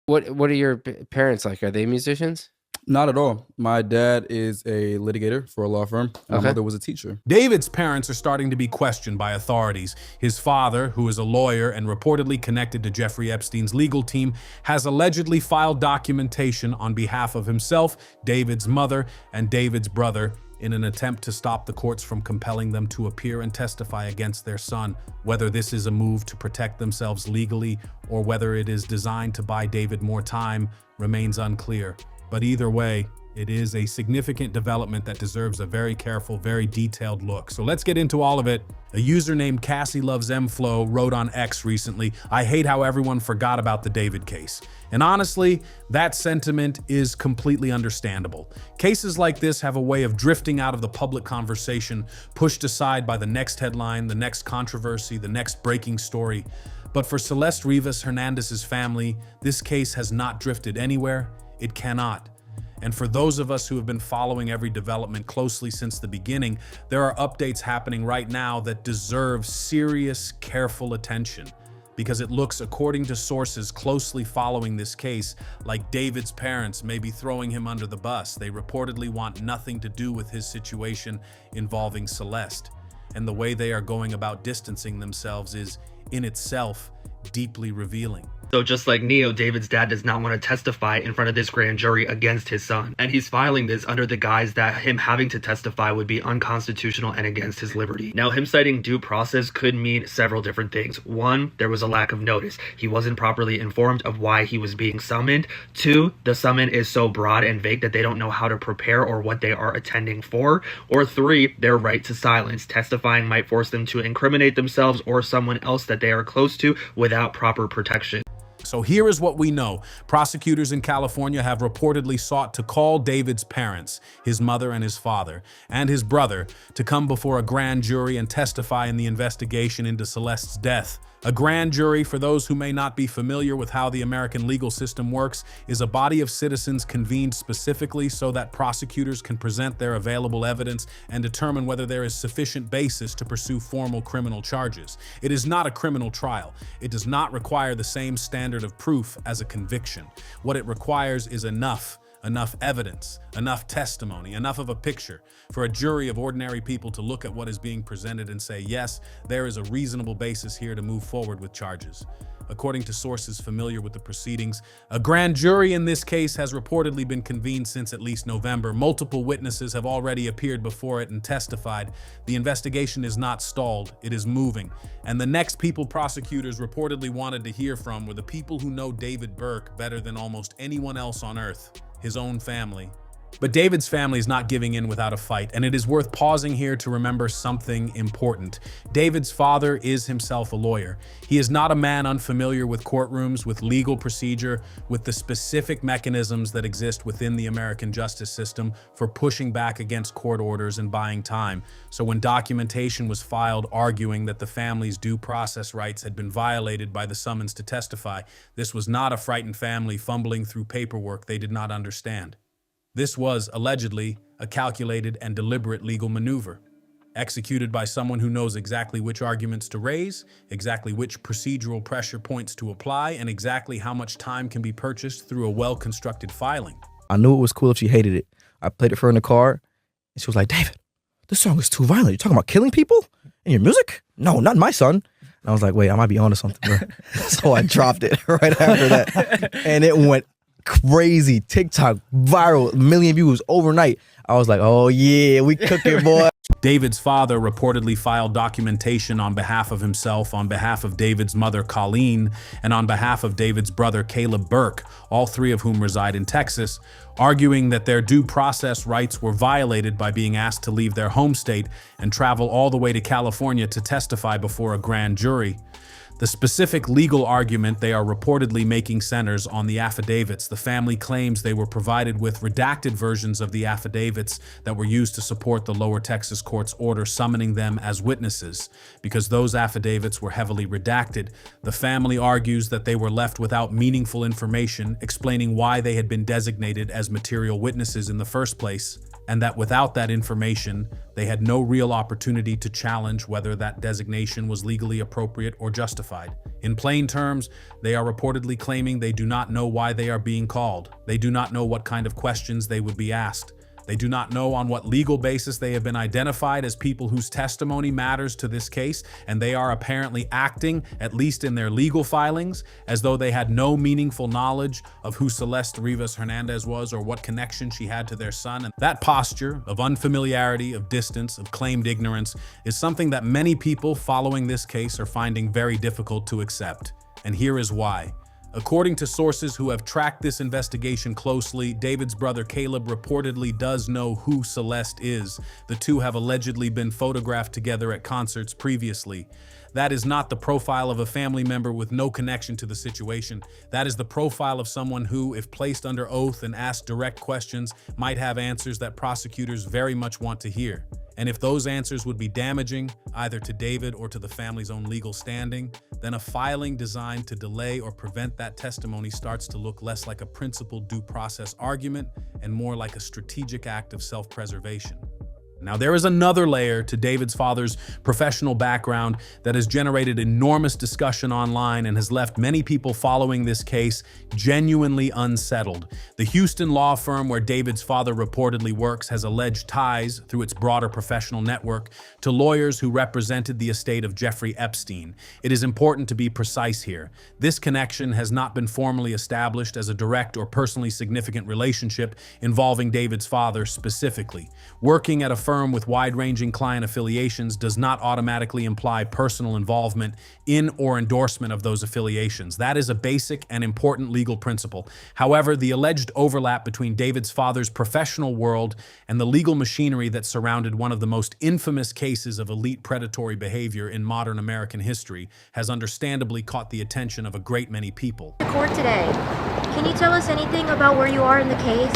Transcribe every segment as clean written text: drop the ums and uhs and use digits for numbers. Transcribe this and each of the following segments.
What are your parents like? Are they musicians? Not at all. My dad is a litigator for a law firm. My mother was a teacher. David's parents are starting to be questioned by authorities. His father, who is a lawyer and reportedly connected to Jeffrey Epstein's legal team, has allegedly filed documentation on behalf of himself, David's mother, and David's brother in an attempt to stop the courts from compelling them to appear and testify against their son. Whether this is a move to protect themselves legally or whether it is designed to buy David more time remains unclear. But either way, it is a significant development that deserves a very careful, very detailed look. So let's get into all of it. A user named Cassie Loves MFlow wrote on X recently, "I hate how everyone forgot about the David case." And honestly, that sentiment is completely understandable. Cases like this have a way of drifting out of the public conversation, pushed aside by the next headline, the next controversy, the next breaking story. But for Celeste Rivas Hernandez's family, this case has not drifted anywhere. It cannot. And for those of us who have been following every development closely since the beginning, there are updates happening right now that deserve serious, careful attention. Because it looks, according to sources closely following this case, like David's parents may be throwing him under the bus. They reportedly want nothing to do with his situation involving Celeste. And the way they are going about distancing themselves is, in itself, deeply revealing. So just like Neo, David's dad does not want to testify in front of this grand jury against his son. And he's filing this under the guise that him having to testify would be unconstitutional and against his liberty. Now, him citing due process could mean several different things. One, there was a lack of notice. He wasn't properly informed of why he was being summoned. Two, the summon is so broad and vague that they don't know how to prepare or what they are attending for. Or three, their right to silence. Testifying might force them to incriminate themselves or someone else that they are close to without proper protection. So here is what we know. Prosecutors in California have reportedly sought to call David's parents, his mother and his father, and his brother, to come before a grand jury and testify in the investigation into Celeste's death. A grand jury, for those who may not be familiar with how the American legal system works, is a body of citizens convened specifically so that prosecutors can present their available evidence and determine whether there is sufficient basis to pursue formal criminal charges. It is not a criminal trial. It does not require the same standard of proof as a conviction. What it requires is enough evidence, enough testimony, enough of a picture for a jury of ordinary people to look at what is being presented and say, yes, there is a reasonable basis here to move forward with charges. According to sources familiar with the proceedings, a grand jury in this case has reportedly been convened since at least November. Multiple witnesses have already appeared before it and testified. The investigation is not stalled, it is moving. And the next people prosecutors reportedly wanted to hear from were the people who know David Burke better than almost anyone else on earth. His own family. But David's family is not giving in without a fight, and it is worth pausing here to remember something important. David's father is himself a lawyer. He is not a man unfamiliar with courtrooms, with legal procedure, with the specific mechanisms that exist within the American justice system for pushing back against court orders and buying time. So when documentation was filed arguing that the family's due process rights had been violated by the summons to testify, this was not a frightened family fumbling through paperwork they did not understand. This was, allegedly, a calculated and deliberate legal maneuver, executed by someone who knows exactly which arguments to raise, exactly which procedural pressure points to apply, and exactly how much time can be purchased through a well-constructed filing. I knew it was cool if she hated it. I played it for her in the car, and she was like, "David, this song is too violent. You're talking about killing people in your music? No, not my son." And I was like, wait, I might be onto something, bro. So I dropped it right after that, and it went crazy. TikTok, viral, 1 million views overnight. I was like, oh yeah, we cooking, boy. David's father reportedly filed documentation on behalf of himself, on behalf of David's mother, Colleen, and on behalf of David's brother, Caleb Burke, all three of whom reside in Texas, arguing that their due process rights were violated by being asked to leave their home state and travel all the way to California to testify before a grand jury. The specific legal argument they are reportedly making centers on the affidavits. The family claims they were provided with redacted versions of the affidavits that were used to support the lower Texas court's order summoning them as witnesses. Because those affidavits were heavily redacted, the family argues that they were left without meaningful information explaining why they had been designated as material witnesses in the first place. and that without that information, they had no real opportunity to challenge whether that designation was legally appropriate or justified. In plain terms, they are reportedly claiming they do not know why they are being called. They do not know what kind of questions they would be asked. They do not know on what legal basis they have been identified as people whose testimony matters to this case, and they are apparently acting, at least in their legal filings, as though they had no meaningful knowledge of who Celeste Rivas Hernandez was or what connection she had to their son. And that posture of unfamiliarity, of distance, of claimed ignorance is something that many people following this case are finding very difficult to accept. And here is why. According to sources who have tracked this investigation closely, David's brother Caleb reportedly does know who Celeste is. The two have allegedly been photographed together at concerts previously. That is not the profile of a family member with no connection to the situation. That is the profile of someone who, if placed under oath and asked direct questions, might have answers that prosecutors very much want to hear. And if those answers would be damaging, either to David or to the family's own legal standing, then a filing designed to delay or prevent that testimony starts to look less like a principled due process argument and more like a strategic act of self-preservation. Now, there is another layer to David's father's professional background that has generated enormous discussion online and has left many people following this case genuinely unsettled. The Houston law firm where David's father reportedly works has alleged ties, through its broader professional network, to lawyers who represented the estate of Jeffrey Epstein. It is important to be precise here. This connection has not been formally established as a direct or personally significant relationship involving David's father specifically. Working at a firm with wide-ranging client affiliations does not automatically imply personal involvement in or endorsement of those affiliations. That is a basic and important legal principle. However, the alleged overlap between David's father's professional world and the legal machinery that surrounded one of the most infamous cases of elite predatory behavior in modern American history has understandably caught the attention of a great many people. Court today. Can you tell us anything about where you are in the case?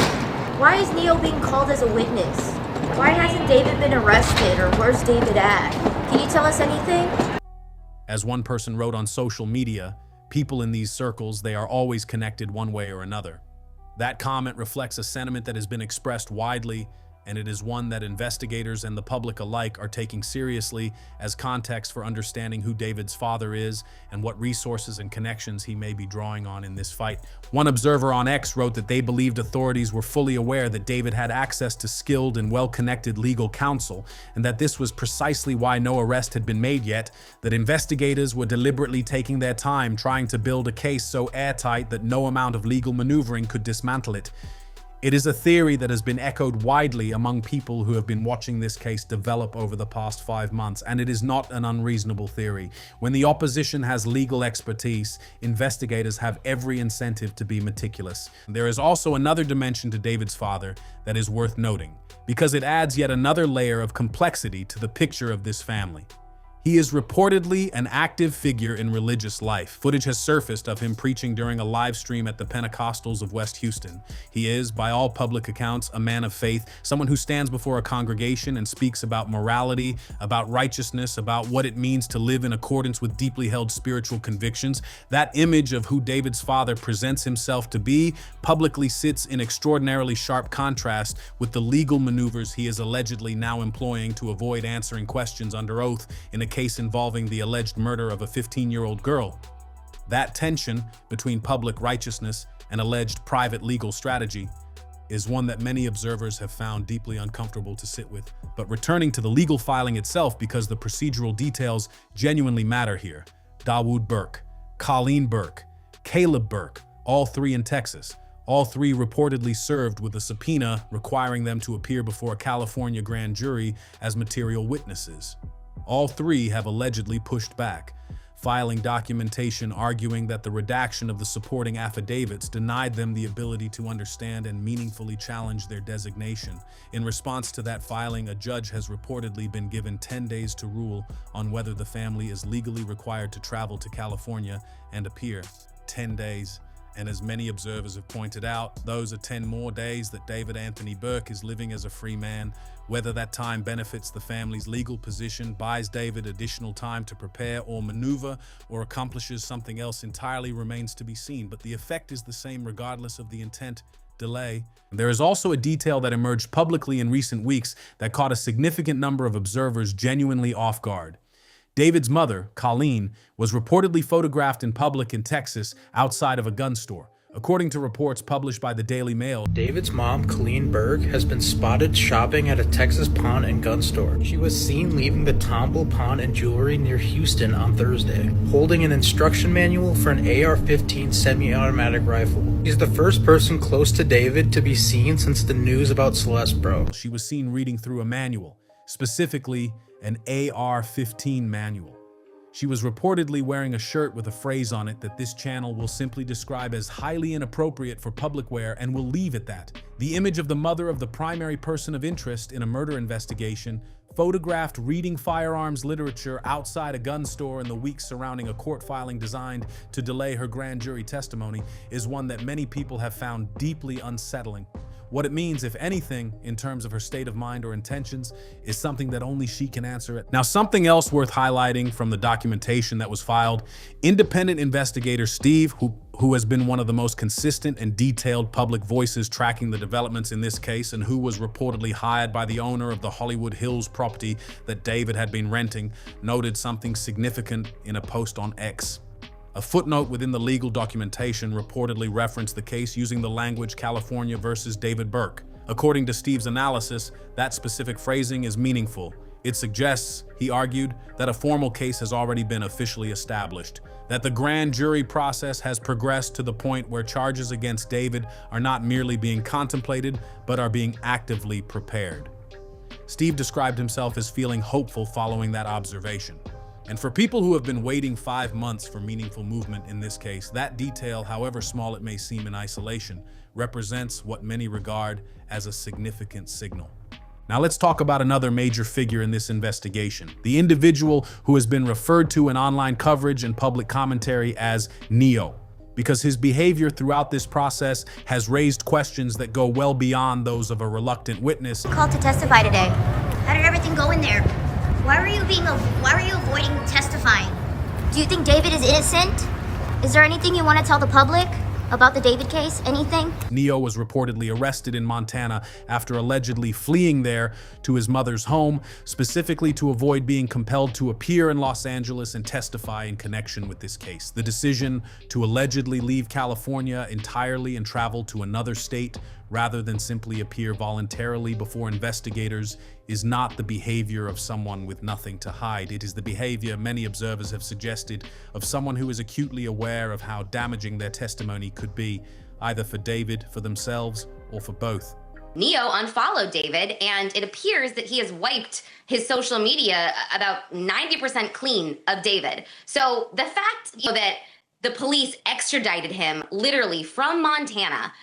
Why is Neo being called as a witness? Why hasn't David been arrested, or where's David at? Can you tell us anything? As one person wrote on social media, people in these circles, they are always connected one way or another. That comment reflects a sentiment that has been expressed widely, and it is one that investigators and the public alike are taking seriously as context for understanding who David's father is and what resources and connections he may be drawing on in this fight. One observer on X wrote that they believed authorities were fully aware that David had access to skilled and well-connected legal counsel, and that this was precisely why no arrest had been made yet, that investigators were deliberately taking their time trying to build a case so airtight that no amount of legal maneuvering could dismantle it. It is a theory that has been echoed widely among people who have been watching this case develop over the past 5 months, and it is not an unreasonable theory. When the opposition has legal expertise, investigators have every incentive to be meticulous. There is also another dimension to David's father that is worth noting, because it adds yet another layer of complexity to the picture of this family. He is reportedly an active figure in religious life. Footage has surfaced of him preaching during a live stream at the Pentecostals of West Houston. He is, by all public accounts, a man of faith, someone who stands before a congregation and speaks about morality, about righteousness, about what it means to live in accordance with deeply held spiritual convictions. That image of who David's father presents himself to be publicly sits in extraordinarily sharp contrast with the legal maneuvers he is allegedly now employing to avoid answering questions under oath in a case involving the alleged murder of a 15-year-old girl. That tension between public righteousness and alleged private legal strategy is one that many observers have found deeply uncomfortable to sit with. But returning to the legal filing itself, because the procedural details genuinely matter here. Dawood Burke, Colleen Burke, Caleb Burke, all three in Texas. All three reportedly served with a subpoena requiring them to appear before a California grand jury as material witnesses. All three have allegedly pushed back, filing documentation arguing that the redaction of the supporting affidavits denied them the ability to understand and meaningfully challenge their designation. In response to that filing, a judge has reportedly been given 10 days to rule on whether the family is legally required to travel to California and appear. 10 days. And as many observers have pointed out, those are 10 more days that David Anthony Burke is living as a free man. Whether that time benefits the family's legal position, buys David additional time to prepare or maneuver, or accomplishes something else entirely remains to be seen. But the effect is the same regardless of the intent. delay. There is also a detail that emerged publicly in recent weeks that caught a significant number of observers genuinely off guard. David's mother, Colleen, was reportedly photographed in public in Texas outside of a gun store. According to reports published by the Daily Mail, David's mom, Colleen Berg, has been spotted shopping at a Texas pawn and gun store. She was seen leaving the Tomble Pawn and Jewelry near Houston on Thursday, holding an instruction manual for an AR-15 semi-automatic rifle. She's the first person close to David to be seen since the news about Celeste broke. she was seen reading through a manual, specifically an AR-15 manual. She was reportedly wearing a shirt with a phrase on it that this channel will simply describe as highly inappropriate for public wear and will leave at that. The image of the mother of the primary person of interest in a murder investigation, photographed reading firearms literature outside a gun store in the weeks surrounding a court filing designed to delay her grand jury testimony, is one that many people have found deeply unsettling. What it means, if anything, in terms of her state of mind or intentions, is something that only she can answer. Now, something else worth highlighting from the documentation that was filed, independent investigator Steve, who has been one of the most consistent and detailed public voices tracking the developments in this case and who was reportedly hired by the owner of the Hollywood Hills property that David had been renting, noted something significant in a post on X. A footnote within the legal documentation reportedly referenced the case using the language California versus David Burke. According to Steve's analysis, that specific phrasing is meaningful. It suggests, he argued, that a formal case has already been officially established, that the grand jury process has progressed to the point where charges against David are not merely being contemplated, but are being actively prepared. Steve described himself as feeling hopeful following that observation. And for people who have been waiting 5 months for meaningful movement in this case, that detail, however small it may seem in isolation, represents what many regard as a significant signal. Now let's talk about another major figure in this investigation, the individual who has been referred to in online coverage and public commentary as Neo, because his behavior throughout this process has raised questions that go well beyond those of a reluctant witness. Called to testify today. How did everything go in there? Why were you avoiding testifying? Do you think David is innocent? Is there anything you want to tell the public about the David case? Anything? Neo was reportedly arrested in Montana after allegedly fleeing there to his mother's home, specifically to avoid being compelled to appear in Los Angeles and testify in connection with this case. The decision to allegedly leave California entirely and travel to another state rather than simply appear voluntarily before investigators is not the behavior of someone with nothing to hide. It is the behavior, many observers have suggested, of someone who is acutely aware of how damaging their testimony could be, either for David, for themselves, or for both. Neo unfollowed David, and it appears that he has wiped his social media about 90% clean of David. So the fact that the police extradited him literally from Montana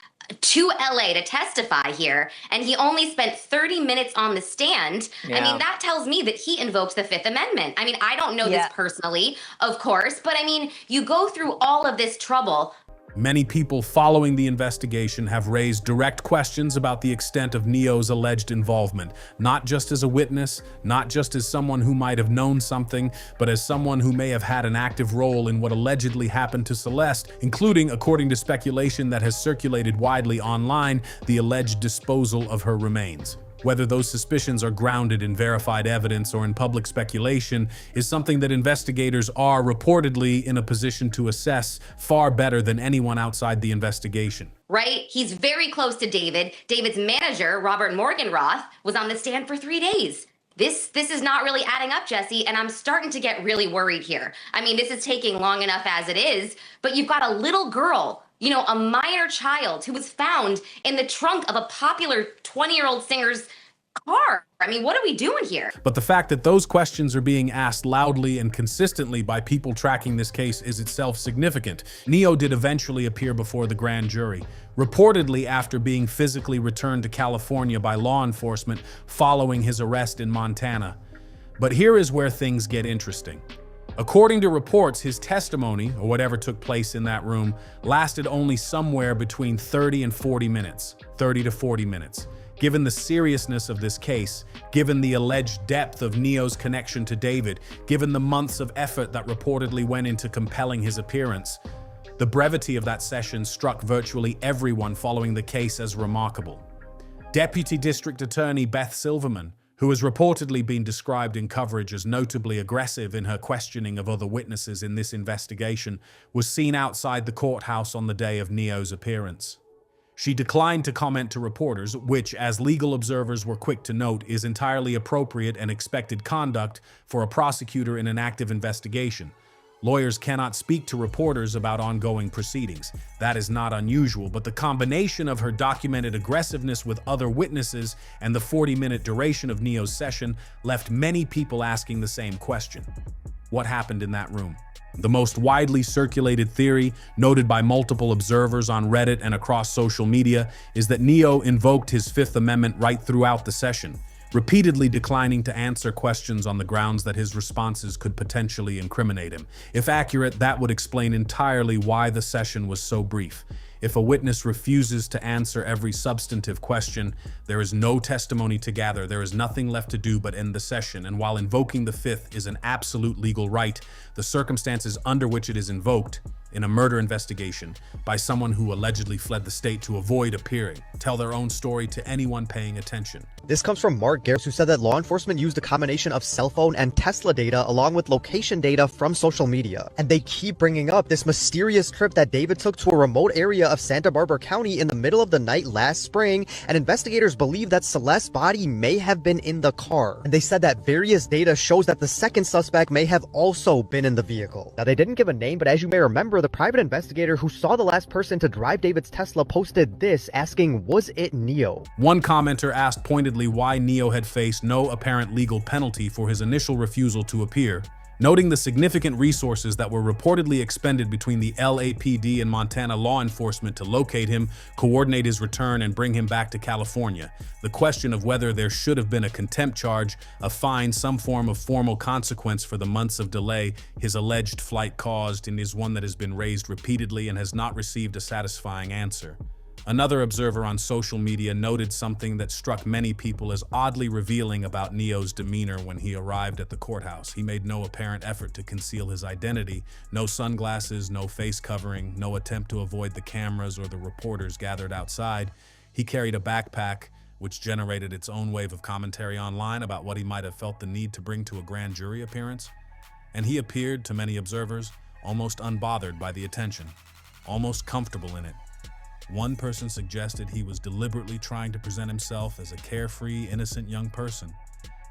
to LA to testify here, and he only spent 30 minutes on the stand. I mean, that tells me that he invoked the Fifth Amendment. I mean, I don't know this personally, of course, but I mean, you go through all of this trouble. Many people following the investigation have raised direct questions about the extent of Neo's alleged involvement, not just as a witness, not just as someone who might have known something, but as someone who may have had an active role in what allegedly happened to Celeste, including, according to speculation that has circulated widely online, the alleged disposal of her remains. Whether those suspicions are grounded in verified evidence or in public speculation is something that investigators are reportedly in a position to assess far better than anyone outside the investigation. Right? He's very close to David. David's manager, Robert Morgenroth, was on the stand for 3 days. This is not really adding up, Jesse, and I'm starting to get really worried here. I mean, this is taking long enough as it is, but you've got a little girl, you know, a minor child who was found in the trunk of a popular 20-year-old singer's car. I mean, what are we doing here? But the fact that those questions are being asked loudly and consistently by people tracking this case is itself significant. Neo did eventually appear before the grand jury, reportedly after being physically returned to California by law enforcement following his arrest in Montana. But here is where things get interesting. According to reports, his testimony, or whatever took place in that room, lasted only somewhere between 30 and 40 minutes, 30 to 40 minutes. Given the seriousness of this case, given the alleged depth of Neo's connection to David, given the months of effort that reportedly went into compelling his appearance, The brevity of that session struck virtually everyone following the case as remarkable. Deputy District Attorney Beth Silverman, who has reportedly been described in coverage as notably aggressive in her questioning of other witnesses in this investigation, was seen outside the courthouse on the day of Neo's appearance. She declined to comment to reporters, which, as legal observers were quick to note, is entirely appropriate and expected conduct for a prosecutor in an active investigation. Lawyers cannot speak to reporters about ongoing proceedings. That is not unusual, but the combination of her documented aggressiveness with other witnesses and the 40-minute duration of Neo's session left many people asking the same question. What happened in that room? The most widely circulated theory, noted by multiple observers on Reddit and across social media, is that Neo invoked his Fifth Amendment right throughout the session, repeatedly declining to answer questions on the grounds that his responses could potentially incriminate him. If accurate, that would explain entirely why the session was so brief. If a witness refuses to answer every substantive question, there is no testimony to gather, there is nothing left to do but end the session, and while invoking the Fifth is an absolute legal right, the circumstances under which it is invoked, in a murder investigation, by someone who allegedly fled the state to avoid appearing, tell their own story to anyone paying attention. This comes from Mark Garris, who said that law enforcement used a combination of cell phone and Tesla data along with location data from social media. And they keep bringing up this mysterious trip that David took to a remote area of Santa Barbara County in the middle of the night last spring, and investigators believe that Celeste's body may have been in the car. And they said that various data shows that the second suspect may have also been in the vehicle. Now, they didn't give a name, but as you may remember, the private investigator who saw the last person to drive David's Tesla posted this, asking, was it Neo? One commenter asked pointedly why Neo had faced no apparent legal penalty for his initial refusal to appear, noting the significant resources that were reportedly expended between the LAPD and Montana law enforcement to locate him, coordinate his return, and bring him back to California. The question of whether there should have been a contempt charge, a fine, some form of formal consequence for the months of delay his alleged flight caused, and is one that has been raised repeatedly and has not received a satisfying answer. Another observer on social media noted something that struck many people as oddly revealing about Neo's demeanor when he arrived at the courthouse. He made no apparent effort to conceal his identity, no sunglasses, no face covering, no attempt to avoid the cameras or the reporters gathered outside. He carried a backpack, which generated its own wave of commentary online about what he might have felt the need to bring to a grand jury appearance. And he appeared, to many observers, almost unbothered by the attention, almost comfortable in it. One person suggested he was deliberately trying to present himself as a carefree, innocent young person.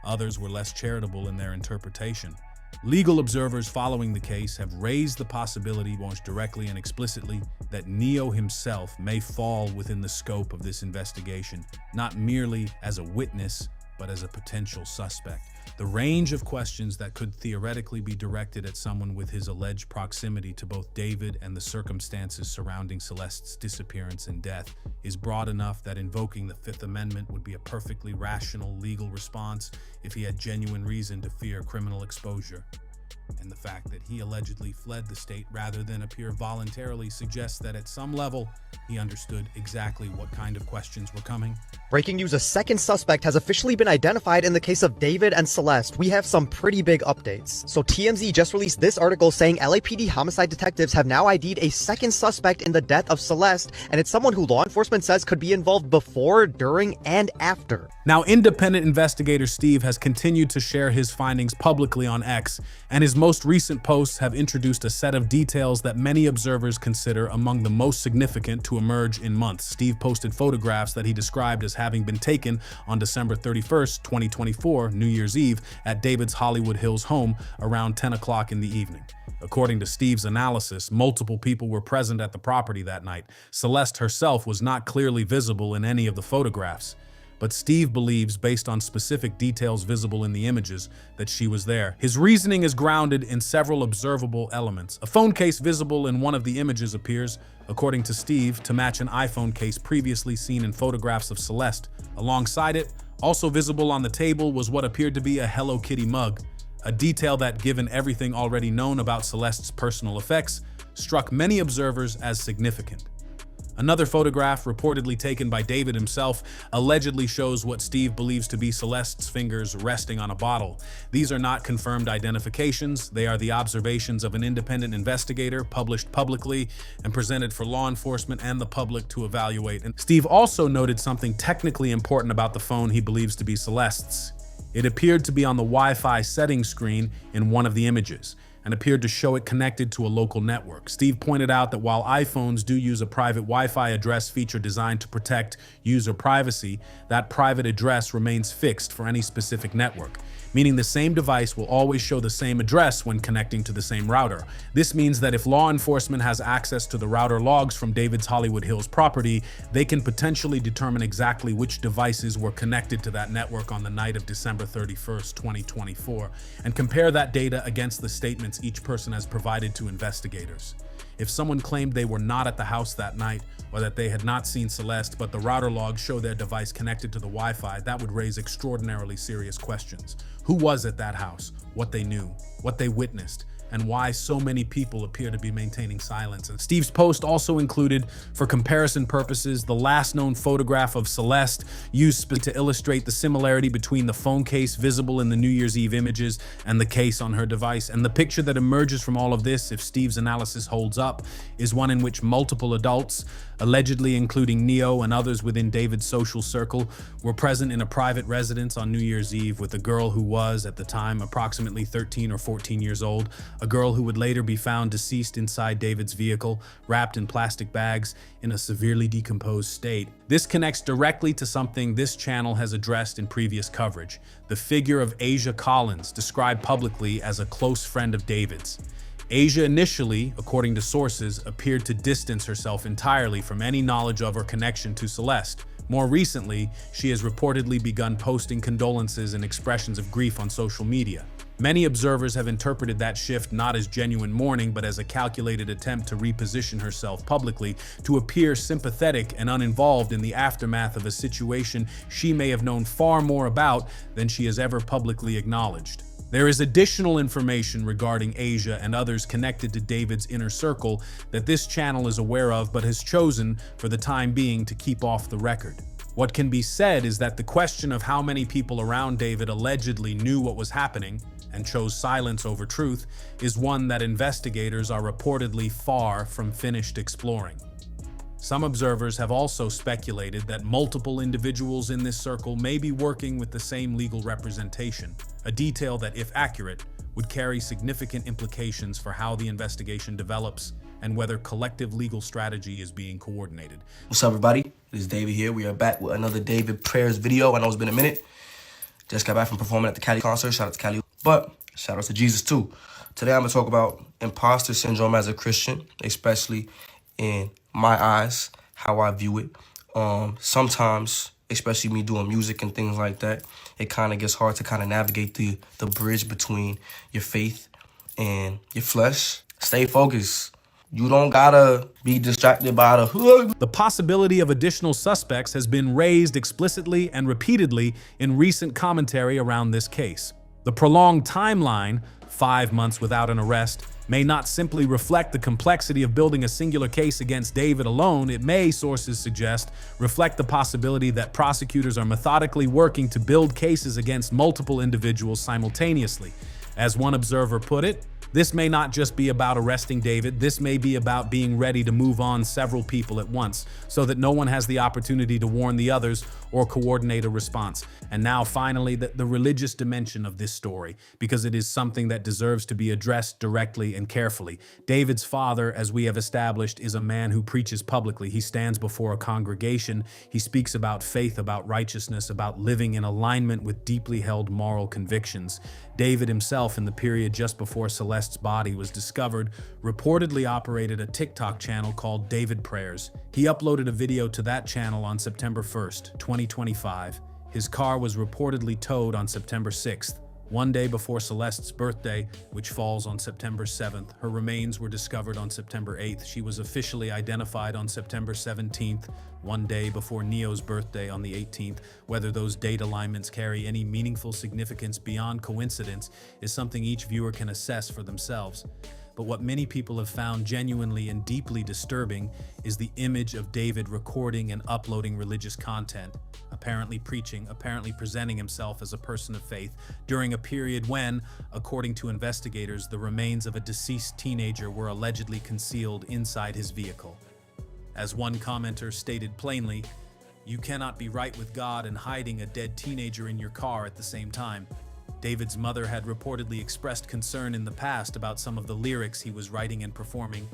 Others were less charitable in their interpretation. Legal observers following the case have raised the possibility, most directly and explicitly, that Neo himself may fall within the scope of this investigation, not merely as a witness, but as a potential suspect. The range of questions that could theoretically be directed at someone with his alleged proximity to both David and the circumstances surrounding Celeste's disappearance and death is broad enough that invoking the Fifth Amendment would be a perfectly rational legal response if he had genuine reason to fear criminal exposure. And the fact that he allegedly fled the state rather than appear voluntarily suggests that at some level, he understood exactly what kind of questions were coming. Breaking news, a second suspect has officially been identified in the case of David and Celeste. We have some pretty big updates. So TMZ just released this article saying LAPD homicide detectives have now ID'd a second suspect in the death of Celeste, and it's someone who law enforcement says could be involved before, during, and after. Now, independent investigator Steve has continued to share his findings publicly on X, and his most recent posts have introduced a set of details that many observers consider among the most significant to emerge in months. Steve posted photographs that he described as having been taken on December 31st, 2024, New Year's Eve, at David's Hollywood Hills home around 10 o'clock in the evening. According to Steve's analysis, multiple people were present at the property that night. Celeste herself was not clearly visible in any of the photographs, but Steve believes, based on specific details visible in the images, that she was there. His reasoning is grounded in several observable elements. A phone case visible in one of the images appears, according to Steve, to match an iPhone case previously seen in photographs of Celeste. Alongside it, also visible on the table, was what appeared to be a Hello Kitty mug, a detail that, given everything already known about Celeste's personal effects, struck many observers as significant. Another photograph, reportedly taken by David himself, allegedly shows what Steve believes to be Celeste's fingers resting on a bottle. These are not confirmed identifications. They are the observations of an independent investigator, published publicly and presented for law enforcement and the public to evaluate. And Steve also noted something technically important about the phone he believes to be Celeste's. It appeared to be on the Wi-Fi settings screen in one of the images, and appeared to show it connected to a local network. Steve pointed out that while iPhones do use a private Wi-Fi address feature designed to protect user privacy, that private address remains fixed for any specific network, meaning the same device will always show the same address when connecting to the same router. This means that if law enforcement has access to the router logs from David's Hollywood Hills property, they can potentially determine exactly which devices were connected to that network on the night of December 31st, 2024, and compare that data against the statements each person has provided to investigators. If someone claimed they were not at the house that night, or that they had not seen Celeste, but the router logs show their device connected to the Wi-Fi, that would raise extraordinarily serious questions. Who was at that house, what they knew, what they witnessed, and why so many people appear to be maintaining silence. And Steve's post also included, for comparison purposes, the last known photograph of Celeste used to illustrate the similarity between the phone case visible in the New Year's Eve images and the case on her device. And the picture that emerges from all of this, if Steve's analysis holds up, is one in which multiple adults, allegedly including Neo and others within David's social circle, were present in a private residence on New Year's Eve with a girl who was, at the time, approximately 13 or 14 years old, a girl who would later be found deceased inside David's vehicle, wrapped in plastic bags, in a severely decomposed state. This connects directly to something this channel has addressed in previous coverage: the figure of Asia Collins, described publicly as a close friend of David's. Asia initially, according to sources, appeared to distance herself entirely from any knowledge of or connection to Celeste. More recently, she has reportedly begun posting condolences and expressions of grief on social media. Many observers have interpreted that shift not as genuine mourning, but as a calculated attempt to reposition herself publicly to appear sympathetic and uninvolved in the aftermath of a situation she may have known far more about than she has ever publicly acknowledged. There is additional information regarding Asia and others connected to David's inner circle that this channel is aware of, but has chosen, for the time being, to keep off the record. What can be said is that the question of how many people around David allegedly knew what was happening and chose silence over truth is one that investigators are reportedly far from finished exploring. Some observers have also speculated that multiple individuals in this circle may be working with the same legal representation, a detail that, if accurate, would carry significant implications for how the investigation develops and whether collective legal strategy is being coordinated. What's up, everybody? It is David here. We are back with another David Prayers video. I know it's been a minute. Just got back from performing at the Cali concert. Shout out to Cali. But shout out to Jesus too. Today I'm going to talk about imposter syndrome as a Christian, especially in my eyes, how I view it. Sometimes, especially me doing music and things like that, it kind of gets hard to kind of navigate the bridge between your faith and your flesh. Stay focused. You don't gotta be distracted by The possibility of additional suspects has been raised explicitly and repeatedly in recent commentary around this case. The prolonged timeline, 5 months without an arrest, may not simply reflect the complexity of building a singular case against David alone. It may, sources suggest, reflect the possibility that prosecutors are methodically working to build cases against multiple individuals simultaneously. As one observer put it, this may not just be about arresting David, this may be about being ready to move on several people at once, so that no one has the opportunity to warn the others or coordinate a response. And now finally, the religious dimension of this story, because it is something that deserves to be addressed directly and carefully. David's father, as we have established, is a man who preaches publicly. He stands before a congregation. He speaks about faith, about righteousness, about living in alignment with deeply held moral convictions. David himself, in the period just before Celeste's body was discovered, reportedly operated a TikTok channel called David Prayers. He uploaded a video to that channel on September 1st, 2025. His car was reportedly towed on September 6th, one day before Celeste's birthday, which falls on September 7th. Her remains were discovered on September 8th. She was officially identified on September 17th, one day before Neo's birthday on the 18th. Whether those date alignments carry any meaningful significance beyond coincidence is something each viewer can assess for themselves. But what many people have found genuinely and deeply disturbing is the image of David recording and uploading religious content, apparently preaching, apparently presenting himself as a person of faith during a period when, according to investigators, the remains of a deceased teenager were allegedly concealed inside his vehicle. As one commenter stated plainly, "You cannot be right with God and hiding a dead teenager in your car at the same time." David's mother had reportedly expressed concern in the past about some of the lyrics he was writing and performing.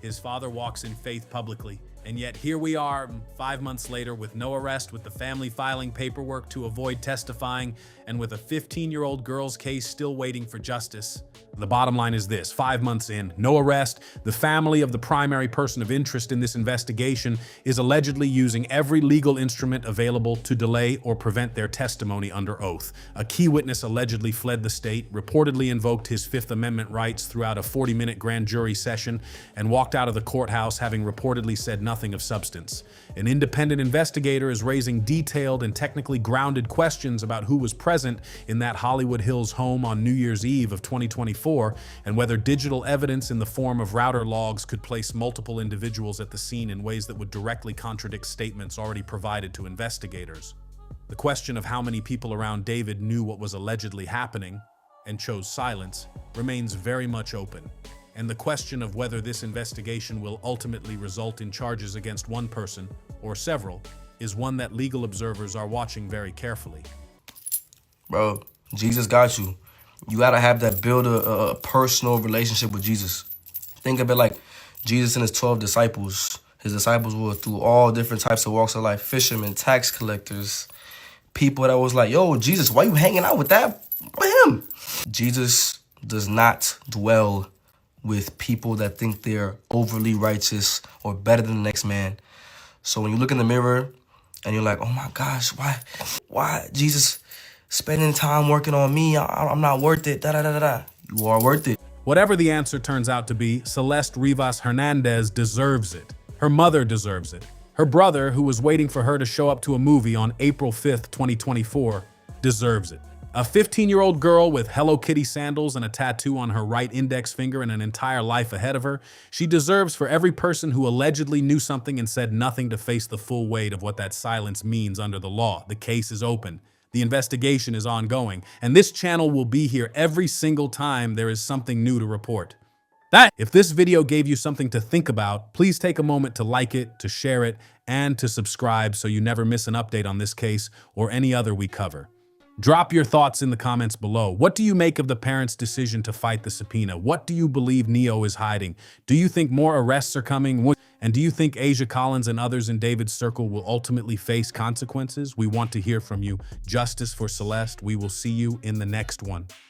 His father walks in faith publicly, and yet here we are 5 months later with no arrest, with the family filing paperwork to avoid testifying, and with a 15-year-old girl's case still waiting for justice. The bottom line is this: 5 months in, no arrest. The family of the primary person of interest in this investigation is allegedly using every legal instrument available to delay or prevent their testimony under oath. A key witness allegedly fled the state, reportedly invoked his Fifth Amendment rights throughout a 40-minute grand jury session, and walked out of the courthouse having reportedly said nothing of substance. An independent investigator is raising detailed and technically grounded questions about who was present in that Hollywood Hills home on New Year's Eve of 2024, and whether digital evidence in the form of router logs could place multiple individuals at the scene in ways that would directly contradict statements already provided to investigators. The question of how many people around David knew what was allegedly happening and chose silence remains very much open. And the question of whether this investigation will ultimately result in charges against one person or several is one that legal observers are watching very carefully. Bro, Jesus got you. You gotta have that build a personal relationship with Jesus. Think of it like Jesus and his 12 disciples. His disciples were through all different types of walks of life: fishermen, tax collectors, people that was like, "Yo, Jesus, why you hanging out with that? With him?" Jesus does not dwell with people that think they're overly righteous or better than the next man. So when you look in the mirror and you're like, "Oh my gosh, why Jesus spending time working on me? I'm not worth it, da-da-da-da-da." You are worth it. Whatever the answer turns out to be, Celeste Rivas Hernandez deserves it. Her mother deserves it. Her brother, who was waiting for her to show up to a movie on April 5th, 2024, deserves it. A 15-year-old girl with Hello Kitty sandals and a tattoo on her right index finger and an entire life ahead of her, she deserves for every person who allegedly knew something and said nothing to face the full weight of what that silence means under the law. The case is open. The investigation is ongoing, and this channel will be here every single time there is something new to report. If this video gave you something to think about, please take a moment to like it, to share it, and to subscribe so you never miss an update on this case or any other we cover. Drop your thoughts in the comments below. What do you make of the parents' decision to fight the subpoena? What do you believe Neo is hiding? Do you think more arrests are coming? And do you think Asia Collins and others in David's circle will ultimately face consequences? We want to hear from you. Justice for Celeste. We will see you in the next one.